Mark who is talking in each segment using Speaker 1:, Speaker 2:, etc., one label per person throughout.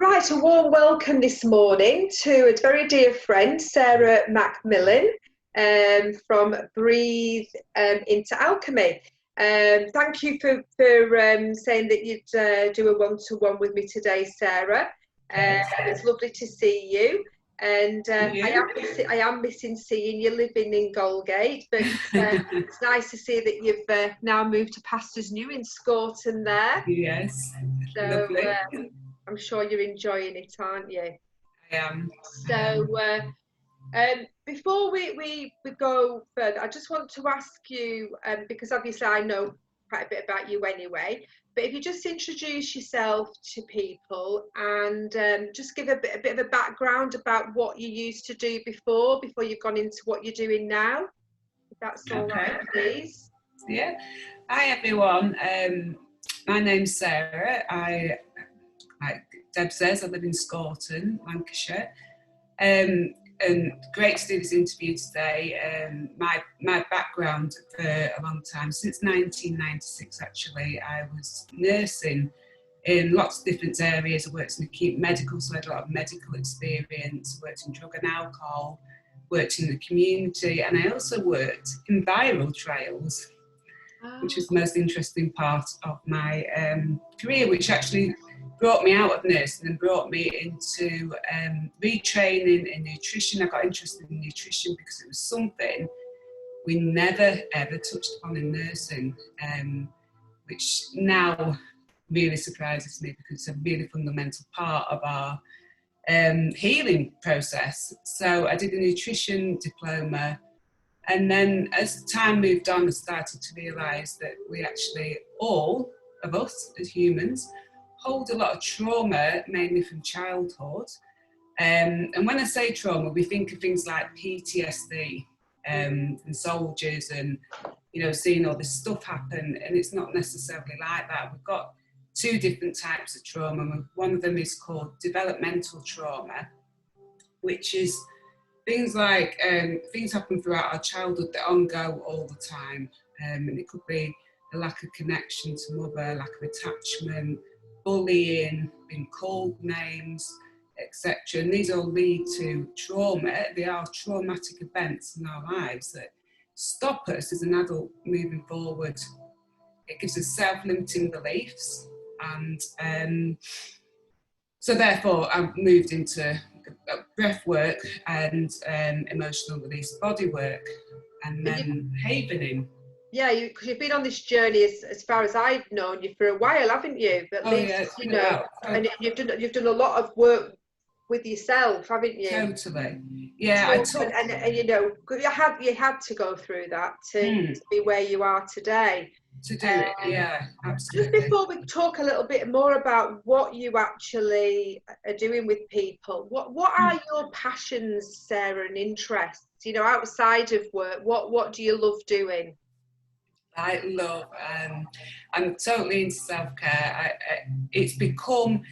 Speaker 1: Right, a warm welcome this morning to a very dear friend, Sarah McMillan, from Breathe into Alchemy. Thank you for saying that you'd do a one-to-one with me today, Sarah. It's lovely to see you. And I am missing seeing you living in Goldgate, but it's nice to see that you've now moved to Pastors New in Scorton there.
Speaker 2: Yes,
Speaker 1: so
Speaker 2: lovely.
Speaker 1: I'm sure you're enjoying it, aren't you?
Speaker 2: I am.
Speaker 1: So before we go further, I just want to ask you, because obviously I know quite a bit about you anyway, but if you just introduce yourself to people and just give a bit of a background about what you used to do before you've gone into what you're doing now, if that's all right, please.
Speaker 2: Yeah. Hi everyone. My name's Sarah. Like Deb says, I live in Scorton, Lancashire. And great to do this interview today. My background for a long time, since 1996 actually, I was nursing in lots of different areas. I worked in acute medical, so I had a lot of medical experience, worked in drug and alcohol, worked in the community, and I also worked in viral trials, which was the most interesting part of my career, which actually brought me out of nursing and brought me into retraining in nutrition. I got interested in nutrition because it was something we never ever touched upon in nursing, which now really surprises me because it's a really fundamental part of our healing process. So I did a nutrition diploma, and then as time moved on, I started to realise that we actually, all of us as humans, hold a lot of trauma, mainly from childhood. And when I say trauma, we think of things like PTSD and soldiers and, seeing all this stuff happen. And it's not necessarily like that. We've got two different types of trauma. One of them is called developmental trauma, which is things like things happen throughout our childhood that on-go all the time. And it could be a lack of connection to mother, lack of attachment, bullying, being called names, etc. And these all lead to trauma. They are traumatic events in our lives that stop us as an adult moving forward. It gives us self-limiting beliefs, and so therefore I moved into breath work and emotional release body work, and then havening.
Speaker 1: Yeah, because you've been on this journey as far as I've known you for a while, haven't you? At least, and you've done a lot of work with yourself, haven't you?
Speaker 2: Totally. Yeah,
Speaker 1: so, and you had to go through that to be where you are today.
Speaker 2: To do it, yeah, absolutely.
Speaker 1: Just before we talk a little bit more about what you actually are doing with people, what are your passions, Sarah, and interests? Outside of work, what do you love doing?
Speaker 2: I love, I'm totally into self-care. It's become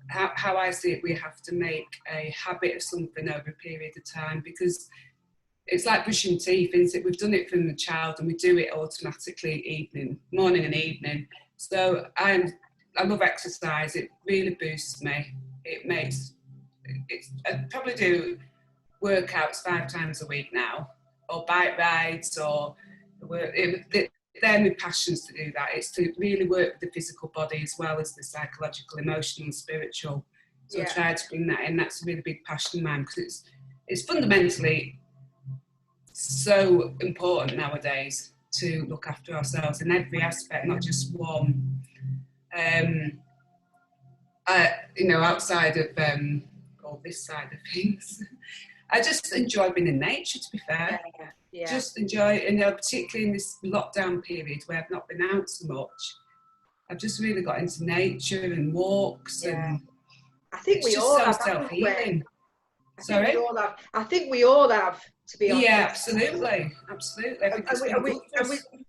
Speaker 2: how I see it, we have to make a habit of something over a period of time, because it's like brushing teeth, isn't it? We've done it from the child and we do it automatically morning and evening. So I love exercise. It really boosts me. I probably do workouts 5 times a week now, or bike rides, or they're my passions to do that. It's to really work with the physical body as well as the psychological, emotional and spiritual. So I try to bring that in. That's a really big passion of mine, because it's fundamentally so important nowadays to look after ourselves in every aspect, not just one. Outside of all this side of things, I just enjoy being in nature, to be fair. Yeah. Just enjoy, particularly in this lockdown period where I've not been out so much. I've just really got into nature and walks, and
Speaker 1: I think we all have
Speaker 2: self-healing.
Speaker 1: Sorry? I think we all have, to be honest.
Speaker 2: Yeah, absolutely.
Speaker 1: And we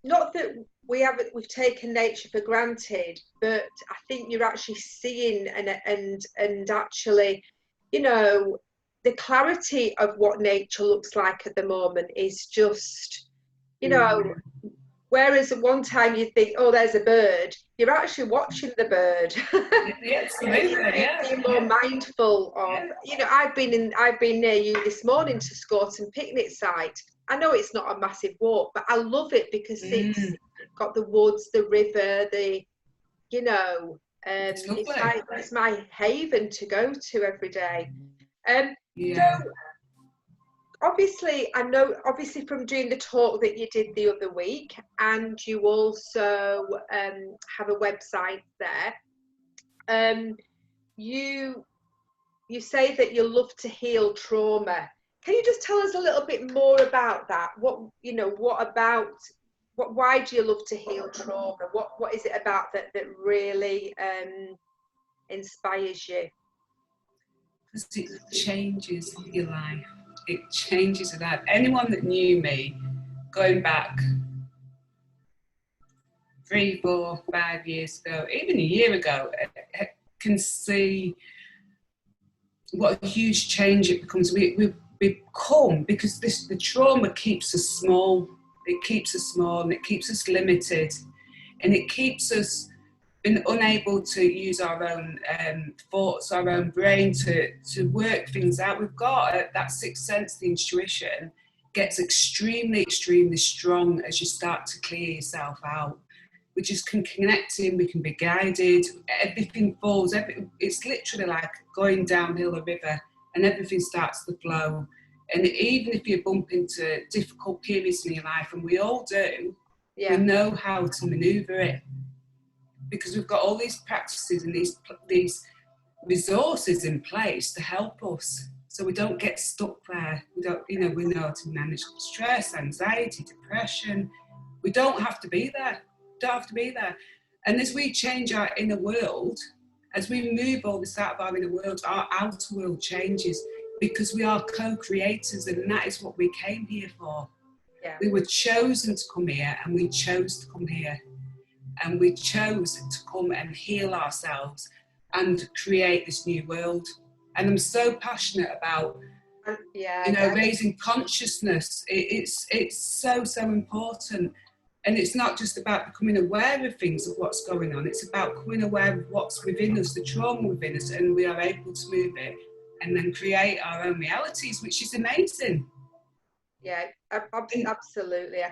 Speaker 1: not that we've taken nature for granted, but I think you're actually seeing and actually, the clarity of what nature looks like at the moment is just, Whereas at one time you think, oh, there's a bird, you're actually watching the bird.
Speaker 2: Yeah, absolutely.
Speaker 1: You're more mindful of, I've been near you this morning to Scorton picnic site. I know it's not a massive walk, but I love it because it's got the woods, the river, it's my haven to go to every day. So obviously, I know from doing the talk that you did the other week, and you also have a website there. You say that you love to heal trauma. Can you just tell us a little bit more about that? Why do you love to heal trauma? What is it about that really inspires you?
Speaker 2: Because it changes your life. It changes your life. Anyone that knew me going back 3, 4, 5 years ago, even a year ago, can see what a huge change it becomes. We become, because the trauma keeps us small. It keeps us small and it keeps us limited, and it keeps us been unable to use our own thoughts, our own brain to work things out. We've got that sixth sense, the intuition, gets extremely, extremely strong as you start to clear yourself out. We just can connect in, we can be guided, everything falls. It's literally like going downhill a river and everything starts to flow. And even if you bump into difficult periods in your life, and we all do, we know how to manoeuvre it. Because we've got all these practices and these resources in place to help us, so we don't get stuck there. We know how to manage stress, anxiety, depression. We don't have to be there. And as we change our inner world, as we move all this out of our inner world, our outer world changes, because we are co-creators, and that is what we came here for. We were chosen to come here, and we chose to come here. And we chose to come and heal ourselves and create this new world. And I'm so passionate about, raising consciousness. It's so important. And it's not just about becoming aware of things, of what's going on. It's about becoming aware of what's within us, the trauma within us, and we are able to move it and then create our own realities, which is amazing.
Speaker 1: Yeah, absolutely.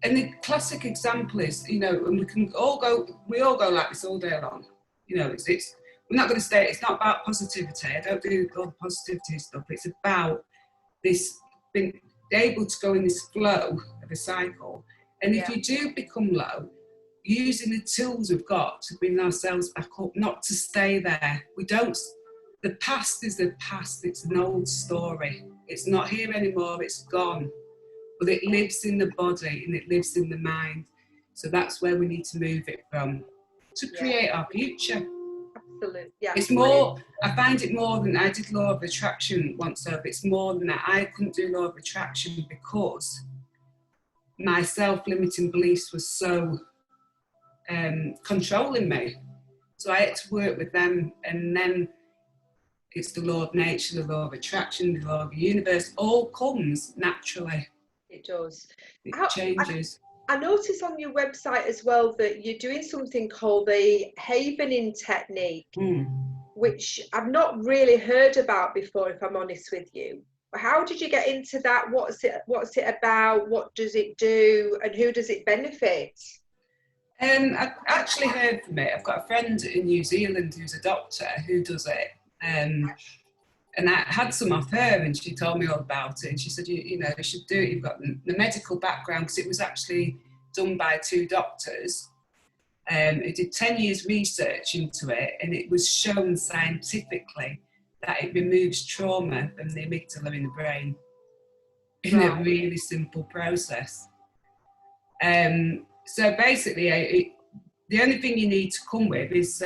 Speaker 2: And the classic example is, and we all go like this all day long. We're not going to stay, it's not about positivity. I don't do all the positivity stuff. It's about this being able to go in this flow of a cycle. And if you do become low, using the tools we've got to bring ourselves back up, not to stay there. The past is the past. It's an old story. It's not here anymore. It's gone. But it lives in the body and it lives in the mind. So that's where we need to move it from to create our future.
Speaker 1: Absolutely. Yeah.
Speaker 2: It's more, I find it more than, I did law of attraction once over. It's more than that. I couldn't do law of attraction because my self-limiting beliefs were so controlling me. So I had to work with them, and then it's the law of nature, the law of attraction, the law of the universe, all comes naturally.
Speaker 1: It does.
Speaker 2: It changes.
Speaker 1: I noticed on your website as well that you're doing something called the havening technique, which I've not really heard about before, if I'm honest with you. How did you get into that? What's it about? What does it do? And who does it benefit?
Speaker 2: I've actually heard from it. I've got a friend in New Zealand who's a doctor who does it. And I had some off her, and she told me all about it. And she said, you should do it. You've got the medical background, because it was actually done by 2 doctors. It did 10 years research into it, and it was shown scientifically that it removes trauma from the amygdala in the brain in a really simple process. So basically, the only thing you need to come with is,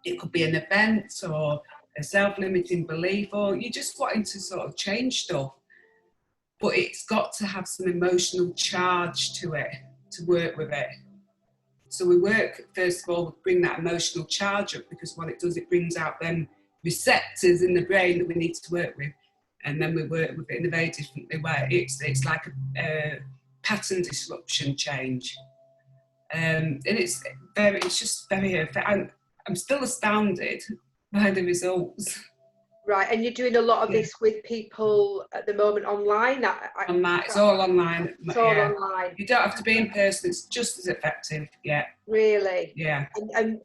Speaker 2: it could be an event or a self-limiting belief, or you're just wanting to sort of change stuff. But it's got to have some emotional charge to it to work with it. So we work, first of all, bring that emotional charge up, because what it does, it brings out them receptors in the brain that we need to work with. And then we work with it in a very different way. It's like pattern disruption change. And it's just very, I'm still astounded by the results.
Speaker 1: Right, and you're doing a lot of this with people at the moment online?
Speaker 2: It's all online.
Speaker 1: It's all online.
Speaker 2: You don't have to be in person, it's just as effective, yeah.
Speaker 1: Really?
Speaker 2: Yeah.
Speaker 1: And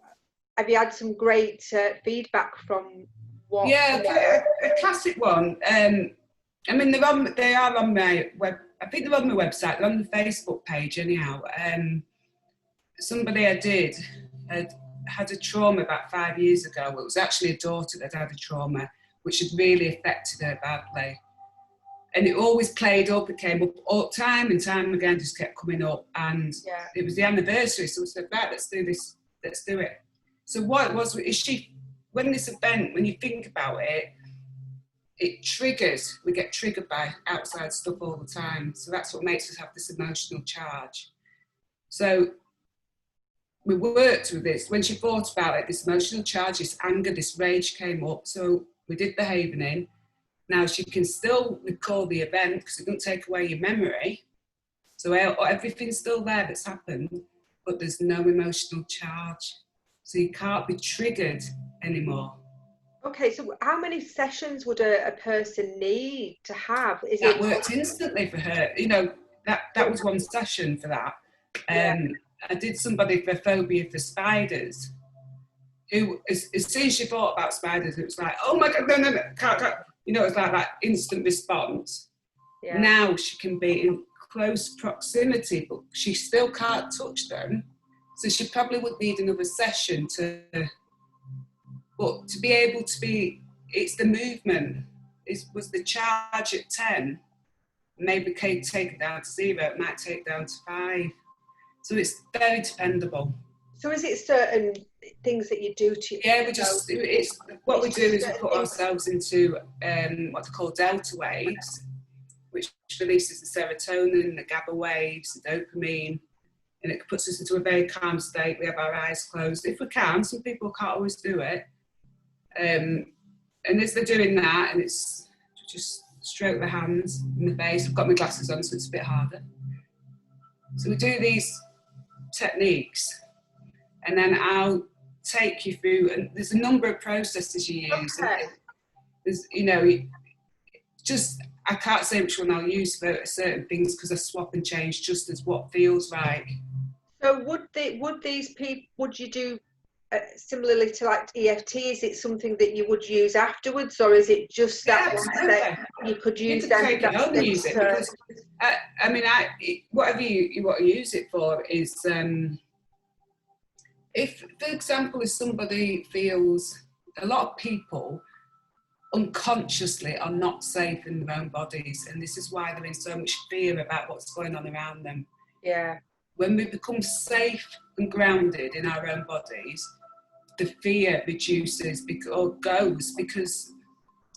Speaker 1: have you had some great feedback from what?
Speaker 2: Yeah, a classic one. I mean, they are on my web, I think they're on my website, they're on the Facebook page anyhow. Somebody I did had a trauma about 5 years ago. Well, it was actually a daughter that had a trauma, which had really affected her badly. And it always played up, it came up all time and time again, just kept coming up. And it was the anniversary, so we said, right, let's do this, let's do it. So what it was, when this event, when you think about it, it triggers, we get triggered by outside stuff all the time. So that's what makes us have this emotional charge. So we worked with this. When she thought about it, this emotional charge, this anger, this rage came up. So we did the havening. Now she can still recall the event because it doesn't take away your memory. So everything's still there that's happened, but there's no emotional charge. So you can't be triggered anymore.
Speaker 1: Okay, so how many sessions would a person need to have?
Speaker 2: That worked instantly for her. You know, that was one session for that. I did somebody for phobia for spiders, who as soon as she thought about spiders, it was like, oh my God, no, can't. You know, it's like that instant response. Yeah. Now she can be in close proximity, but she still can't touch them. So she probably would need another session but to be able to be, it's the movement. Was the charge at 10, maybe take it down to 0, it might take down to 5. So it's very dependable.
Speaker 1: So is it certain things that you do to...
Speaker 2: Yeah, what we do is we put ourselves into what they call delta waves, which releases the serotonin, the GABA waves, the dopamine, and it puts us into a very calm state. We have our eyes closed. If we can, some people can't always do it. And as they're doing that, and it's just stroke the hands in the face. I've got my glasses on, so it's a bit harder. So we do these techniques, and then I'll take you through, and there's a number of processes you use.
Speaker 1: Okay.
Speaker 2: There's, you know, I can't say which one I'll use for certain things because I swap and change just as what feels right.
Speaker 1: So would you do similarly to like EFT? Is it something that you would use afterwards, or is it just that you could use them?
Speaker 2: Take it on and use it because I mean, whatever you want to use it for is if, for example, if somebody feels, a lot of people unconsciously are not safe in their own bodies, and this is why they're in so much fear about what's going on around them.
Speaker 1: Yeah.
Speaker 2: When we become safe and grounded in our own bodies, the fear reduces or goes, because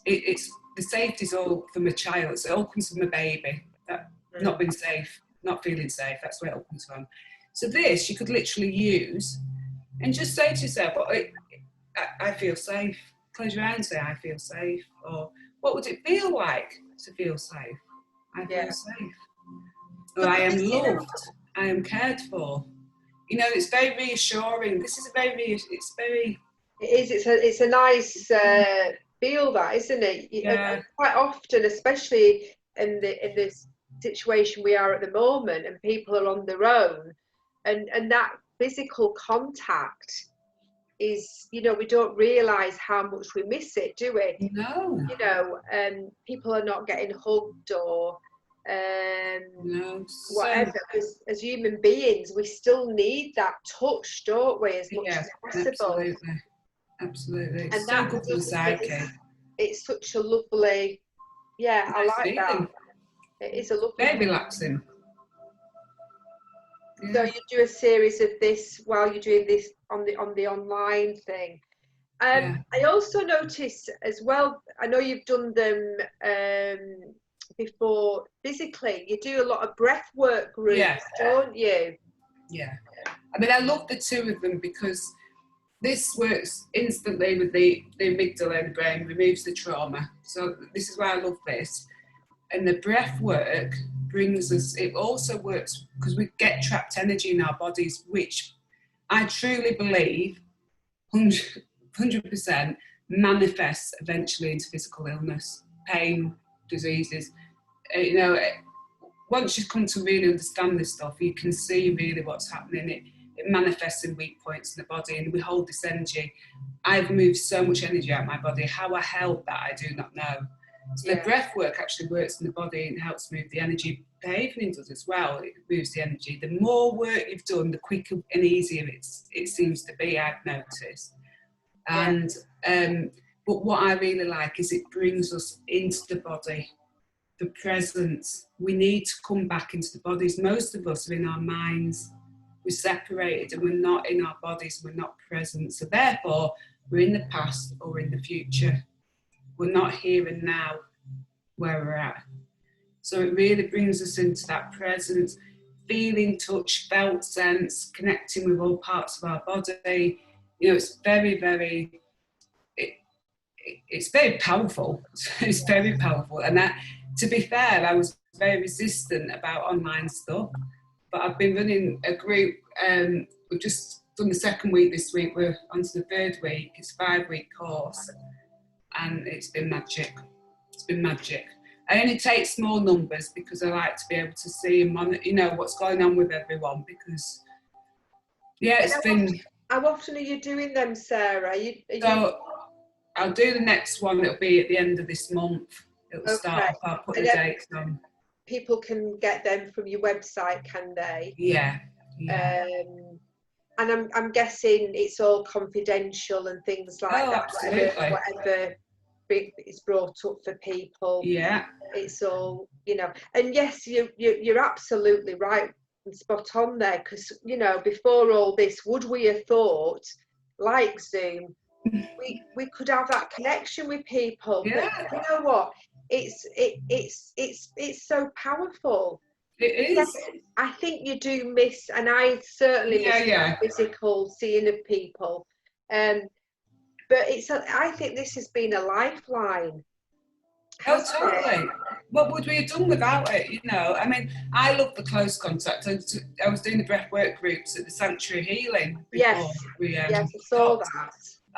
Speaker 2: it's the safety is all from a child. So it all comes from a baby, not being safe, not feeling safe. That's where it all comes from. So this you could literally use and just say to yourself, I feel safe. Close your eyes and say, I feel safe. Or what would it feel like to feel safe? I feel safe. Or I am loved. I am cared for. You know, it's very reassuring. This is
Speaker 1: it's a nice feel, that, isn't it?
Speaker 2: Yeah.
Speaker 1: Quite often, especially in this situation we are at the moment, and people are on their own, and that physical contact is, you know, we don't realise how much we miss it, do we?
Speaker 2: No.
Speaker 1: You know, people are not getting hugged or whatever. As human beings, we still need that touch, don't we, as much as possible.
Speaker 2: Absolutely.
Speaker 1: And
Speaker 2: it's
Speaker 1: so
Speaker 2: good for the psyche.
Speaker 1: It's such a lovely, nice I like feeling. That. It is a lovely.
Speaker 2: Very relaxing.
Speaker 1: Yeah. So you do a series of this while you're doing this on the online thing. I also noticed as well, I know you've done them before physically, you do a lot of breath work groups, don't you?
Speaker 2: Yeah. I mean, I love the two of them because this works instantly with the amygdala in the brain, removes the trauma. So this is why I love this. And the breath work brings us, it also works because we get trapped energy in our bodies, which I truly believe 100% manifests eventually into physical illness, pain, diseases. You know, once you come to really understand this stuff, you can see really what's happening. It manifests in weak points in the body, and we hold this energy. I've moved so much energy out of my body. How I held that, I do not know. So the breath work actually works in the body and helps move the energy. Behaviouring does as well. It moves the energy. The more work you've done, the quicker and easier it seems to be, I've noticed. And but what I really like is it brings us into the body, the presence. We need to come back into the bodies. Most of us are in our minds. We're separated and we're not in our bodies. We're not present. So therefore, we're in the past or in the future. We're not here and now where we're at. So it really brings us into that presence, feeling, touch, felt, sense, connecting with all parts of our body. You know, it's very, very, it's very powerful. It's very powerful. And that, to be fair, I was very resistant about online stuff, but I've been running a group. We've just done the second week this week. We're on to the third week. It's a 5-week course, and it's been magic. It's been magic. I only take small numbers because I like to be able to see and monitor, you know, what's going on with everyone. Because it's been.
Speaker 1: How often are you doing them, Sarah?
Speaker 2: So I'll do the next one. It'll be at the end of this month. It'll start up. I'll put the dates on.
Speaker 1: People can get them from your website, can they?
Speaker 2: Yeah.
Speaker 1: And I'm guessing it's all confidential and things like that.
Speaker 2: Absolutely.
Speaker 1: Whatever is brought up for people.
Speaker 2: Yeah.
Speaker 1: It's all, you know. And yes, you're absolutely right and spot on there, because, you know, before all this, would we have thought, like Zoom, we could have that connection with people?
Speaker 2: Yeah.
Speaker 1: But you know what? It's so powerful.
Speaker 2: It is.
Speaker 1: Yes, I think you do miss, and I certainly miss physical seeing of people. But I think this has been a lifeline.
Speaker 2: Oh, totally. What would we have done without it? You know, I mean, I love the close contact. I was doing the breathwork groups at the Sanctuary Healing before.
Speaker 1: Yes, I saw that.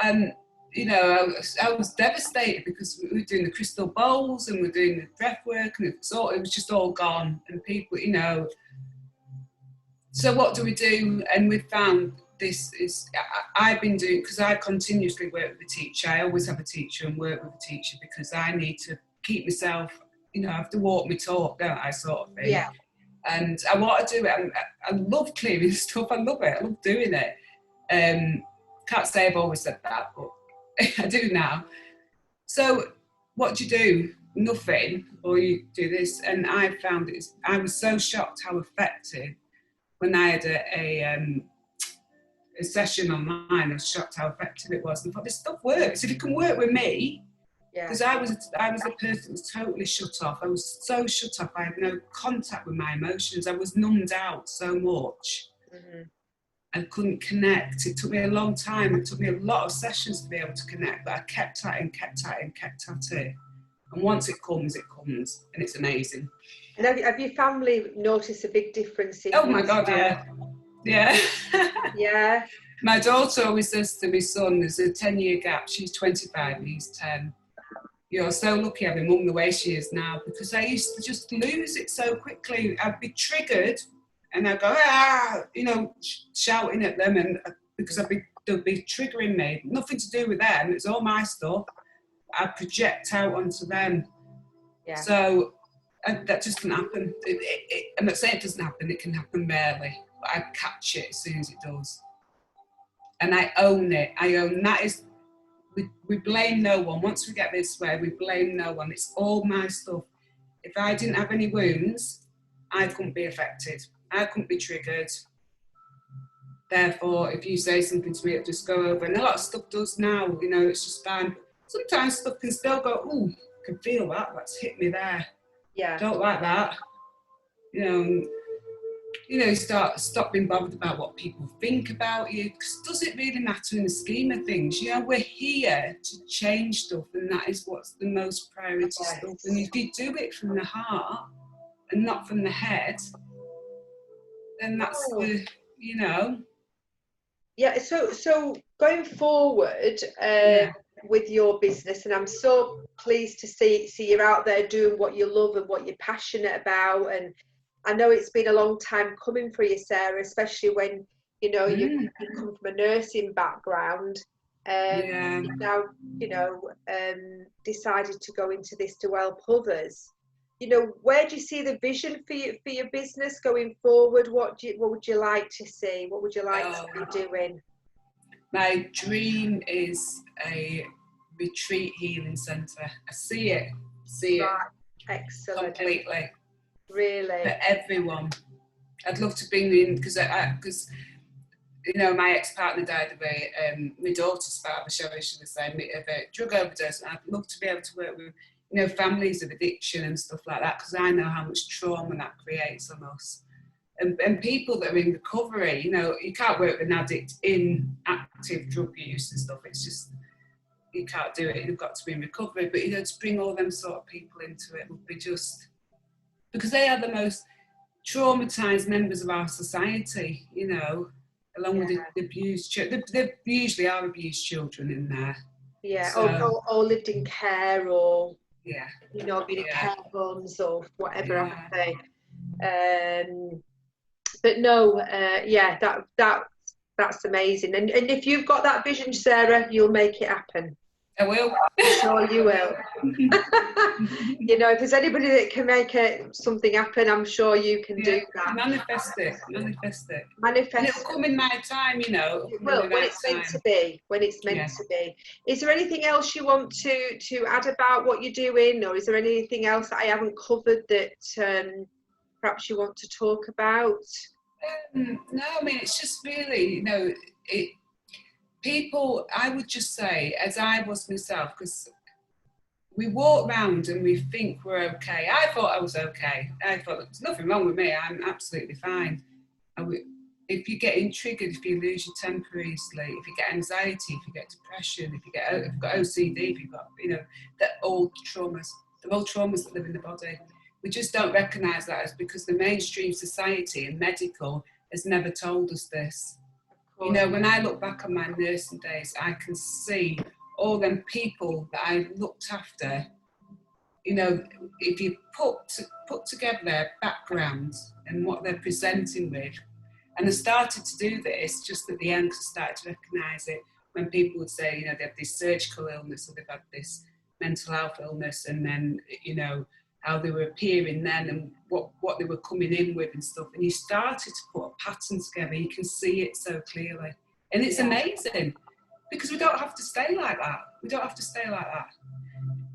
Speaker 2: And you know, I was devastated because we were doing the crystal bowls and we were doing the breath work, and it was just all gone. And people, you know, so what do we do? And we found this is, I've been doing, because I continuously work with a teacher. I always have a teacher and work with a teacher because I need to keep myself, you know, I have to walk my talk, don't I, sort of thing.
Speaker 1: Yeah.
Speaker 2: And I want to do it. I love clearing stuff. I love it. I love doing it. Can't say I've always said that, but I do now. So what do you do? Nothing, or you do this. And I found I was so shocked how effective when I had a session online. I was shocked how effective it was. And I thought, this stuff works. If it can work with me, because I was a person that was totally shut off. I was so shut off. I had no contact with my emotions. I was numbed out so much. Mm-hmm. I couldn't connect. It took me a long time. It took me a lot of sessions to be able to connect, but I kept at it and kept at it and kept at it. And once it comes, and it's amazing.
Speaker 1: And have your family noticed a big difference in?
Speaker 2: Oh my God, yeah.
Speaker 1: Yeah.
Speaker 2: My daughter always says to my son, there's a 10-year gap. She's 25 and he's 10. You're so lucky having mum the way she is now, because I used to just lose it so quickly. I'd be triggered and I'd go, you know, shouting at them, and because they'll be triggering me. Nothing to do with them. It's all my stuff. I project out onto them. Yeah. So that just doesn't happen. I'm not saying it doesn't happen. It can happen rarely. But I catch it as soon as it does. And I own it. I own that. Is we blame no one. Once we get this way, we blame no one. It's all my stuff. If I didn't have any wounds, I couldn't be affected. I couldn't be triggered. Therefore, if you say something to me, it'll just go over. And a lot of stuff does now, you know, it's just fine. Sometimes stuff can still go, ooh, I can feel that. That's hit me there. Yeah. Don't like that. You know, stop being bothered about what people think about you. Because does it really matter in the scheme of things? You know, we're here to change stuff, and that is what's the most priority stuff. And if you do it from the heart, and not from the head, then that's the, you know.
Speaker 1: Yeah, so going forward with your business, and I'm so pleased to see you out there doing what you love and what you're passionate about. And I know it's been a long time coming for you, Sarah, especially when, you know, you come from a nursing background. You've now, you know, decided to go into this to help others. You know, where do you see the vision for your business going forward? What would you like to see? What would you like to be doing?
Speaker 2: My dream is a retreat healing centre. I see it.
Speaker 1: Excellent.
Speaker 2: Completely.
Speaker 1: Really?
Speaker 2: For everyone. I'd love to bring in, because you know, my ex-partner died of my daughter's father, shall I say, of a drug overdose, and I'd love to be able to work with, you know, families of addiction and stuff like that, because I know how much trauma that creates on us. And people that are in recovery, you know, you can't work with an addict in active drug use and stuff. It's just, you can't do it. You've got to be in recovery. But, you know, to bring all them sort of people into it would be just, because they are the most traumatised members of our society, you know, along with the abused children. There usually are abused children in there.
Speaker 1: Yeah, so, or lived in care, or, you know, been in care homes or whatever, haven't they? But no, that's amazing. And if you've got that vision, Sarah, you'll make it happen.
Speaker 2: I will.
Speaker 1: I'm sure you will. You know, if there's anybody that can make something happen, I'm sure you can do that.
Speaker 2: Manifest it. And it'll come in my time, you know.
Speaker 1: It will, when it's meant to be. When it's meant to be. Is there anything else you want to add about what you're doing, or is there anything else that I haven't covered that perhaps you want to talk about?
Speaker 2: No, I mean, it's just really, you know, people, I would just say, as I was myself, because we walk around and we think we're okay. I thought I was okay. I thought there's nothing wrong with me. I'm absolutely fine. If you're getting triggered, if you lose your temper easily, if you get anxiety, if you get depression, if you've got OCD, if you've got, you know, they're all traumas. They're all traumas that live in the body. We just don't recognise that as because the mainstream society and medical has never told us this. You know, when I look back on my nursing days, I can see all them people that I looked after. You know, if you put together their backgrounds and what they're presenting with, and I started to do this just at the end because I started to recognise it when people would say, you know, they have this surgical illness or they've had this mental health illness, and then, you know, how they were appearing then and what they were coming in with and stuff. And you started to put a pattern together. You can see it so clearly. And it's amazing because we don't have to stay like that. We don't have to stay like that.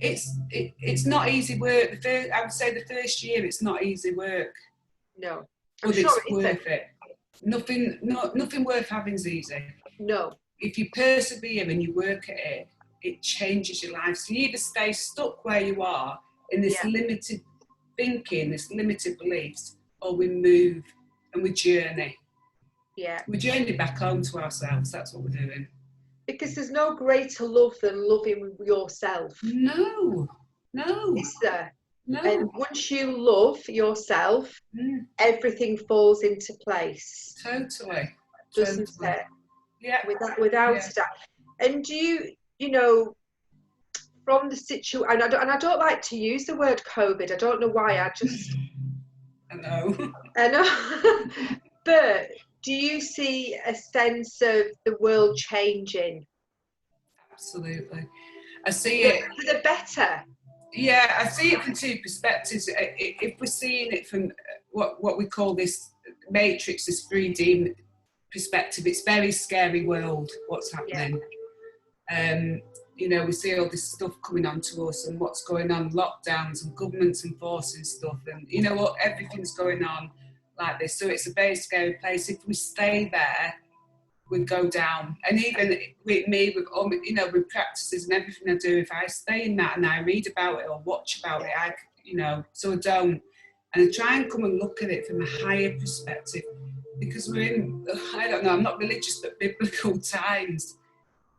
Speaker 2: It's not easy work. I would say the first year it's not easy work.
Speaker 1: No.
Speaker 2: But it's worth it. Nothing worth having is easy.
Speaker 1: No.
Speaker 2: If you persevere and you work at it, it changes your life. So you either stay stuck where you are in this limited thinking, this limited beliefs, or we move and we journey.
Speaker 1: Yeah.
Speaker 2: We journey back home to ourselves. That's what we're doing.
Speaker 1: Because there's no greater love than loving yourself.
Speaker 2: No.
Speaker 1: Is there?
Speaker 2: No.
Speaker 1: And once you love yourself, everything falls into place.
Speaker 2: Totally.
Speaker 1: Doesn't it?
Speaker 2: Yeah.
Speaker 1: Without that. And do you know, from the situation, and I don't like to use the word COVID. I don't know why.
Speaker 2: I know.
Speaker 1: But do you see a sense of the world changing?
Speaker 2: Absolutely. I see it
Speaker 1: for the better.
Speaker 2: Yeah, I see it from two perspectives. If we're seeing it from what we call this matrix, this 3D perspective, it's a very scary world, what's happening. You know, we see all this stuff coming onto us and what's going on, lockdowns and governments enforcing stuff, and you know what, everything's going on like this. So it's a very scary place. If we stay there, we go down. And even with me, with all, you know, with practices and everything I do, if I stay in that and I read about it or watch about it, you know, so I don't. And I try and come and look at it from a higher perspective, because we're in, I don't know, I'm not religious, but biblical times.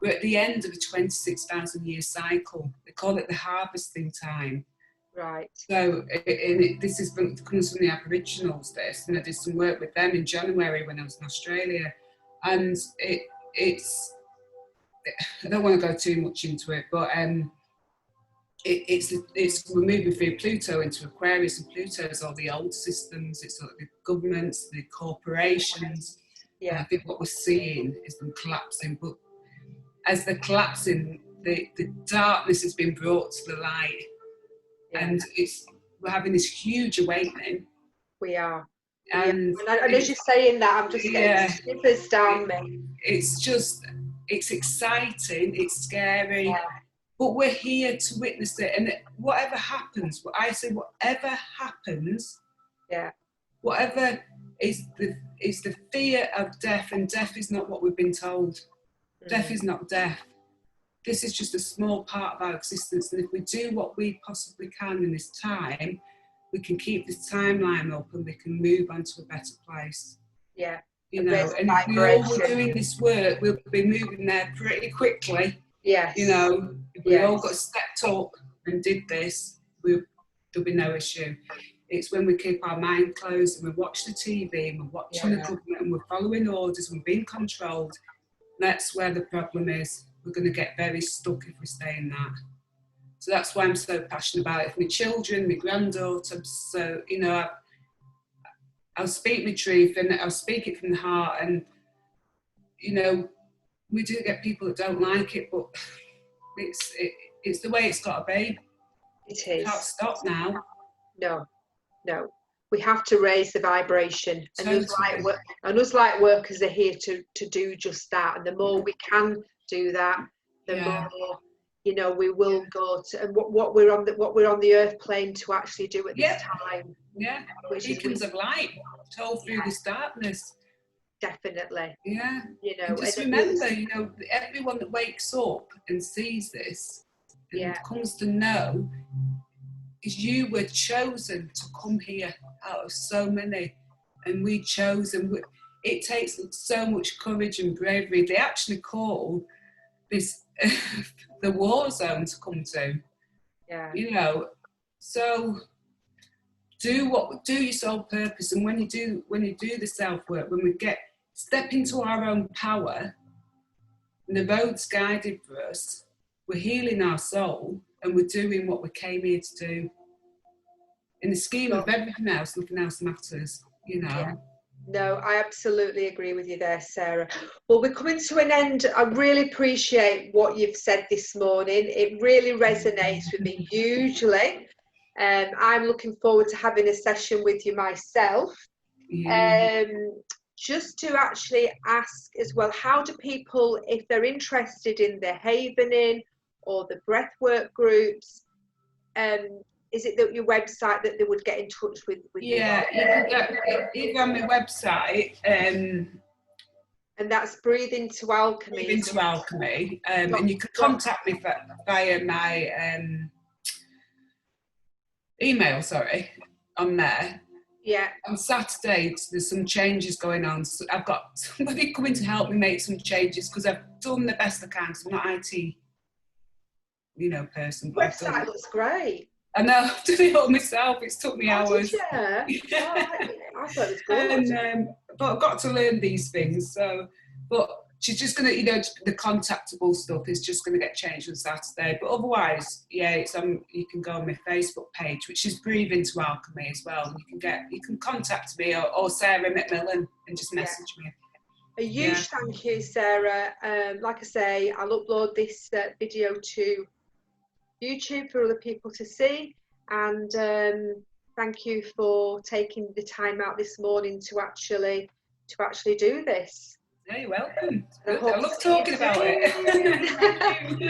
Speaker 2: We're at the end of a 26,000 year cycle. They call it the harvesting time.
Speaker 1: Right.
Speaker 2: So this comes from the Aboriginals, this, and I did some work with them in January when I was in Australia. And it's, I don't want to go too much into it, but we're moving through Pluto into Aquarius, and Pluto is all the old systems, it's all the governments, the corporations.
Speaker 1: Yeah.
Speaker 2: And I think what we're seeing is them collapsing, but as they're collapsing, the darkness has been brought to the light. Yeah. And we're having this huge awakening.
Speaker 1: We are.
Speaker 2: And
Speaker 1: as you're saying that, I'm just getting shivers down me.
Speaker 2: It's exciting, it's scary, but we're here to witness it. And whatever happens, whatever happens, whatever is the fear of death, and death is not what we've been told. Death is not death. This is just a small part of our existence, and if we do what we possibly can in this time, we can keep this timeline up and we can move on to a better place.
Speaker 1: Yeah.
Speaker 2: You know, and if we all were doing this work, we'll be moving there pretty quickly.
Speaker 1: Yes.
Speaker 2: You know, if we all got stepped up and did this, there'll be no issue. It's when we keep our mind closed and we watch the TV and we're watching the government and we're following orders and we're being controlled, that's where the problem is. We're going to get very stuck if we stay in that. So that's why I'm so passionate about it. For my children, my granddaughter, so, you know, I'll speak my truth and I'll speak it from the heart. And, you know, we do get people that don't like it, but it's the way it's got to be.
Speaker 1: It is.
Speaker 2: It can't stop now.
Speaker 1: No. We have to raise the vibration.
Speaker 2: Totally.
Speaker 1: And us light workers are here to do just that. And the more we can do that, the more, you know, we will go to, and what we're on the earth plane to actually do at this time.
Speaker 2: Yeah, beacons of light told through this darkness.
Speaker 1: Definitely.
Speaker 2: Yeah.
Speaker 1: You know,
Speaker 2: and just remember, you know, everyone that wakes up and sees this and comes to know is you were chosen to come here out of so many, and we chose, and it takes so much courage and bravery. They actually call this the war zone to come to. Yeah. You know, so do your soul purpose, and when you do the self work, when we step into our own power, and the road's guided for us, we're healing our soul, and we're doing what we came here to do. In the scheme of everything else, nothing else matters, you know.
Speaker 1: Yeah. No, I absolutely agree with you there, Sarah. Well, we're coming to an end. I really appreciate what you've said this morning. It really resonates with me hugely. I'm looking forward to having a session with you myself. Just to actually ask as well, how do people, if they're interested in the Havening or the breathwork groups, is it that your website that they would get in touch with you?
Speaker 2: Yeah, you can get either on my website, and
Speaker 1: that's Breathe into Alchemy.
Speaker 2: Breathe into Alchemy, and you can contact me via my email. Sorry, on there.
Speaker 1: Yeah.
Speaker 2: On Saturday, there's some changes going on. So I've got somebody coming to help me make some changes because I've done the best I can. So I'm not IT, you know, person.
Speaker 1: But website looks great.
Speaker 2: I know, I've done it all myself. It's took me hours.
Speaker 1: Did you? Yeah. I thought it was good.
Speaker 2: But I've got to learn these things. So, but she's just gonna, you know, the contactable stuff is just gonna get changed on Saturday. But otherwise, yeah, it's you can go on my Facebook page, which is Breathe into Alchemy as well. You can contact me or Sarah McMillan and just message me.
Speaker 1: A huge thank you, Sarah. Like I say, I'll upload this video to YouTube for other people to see, and thank you for taking the time out this morning to actually do this.
Speaker 2: Yeah, you're welcome. I love talking about it.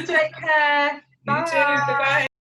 Speaker 1: Take care. Bye.
Speaker 2: You too. Bye-bye.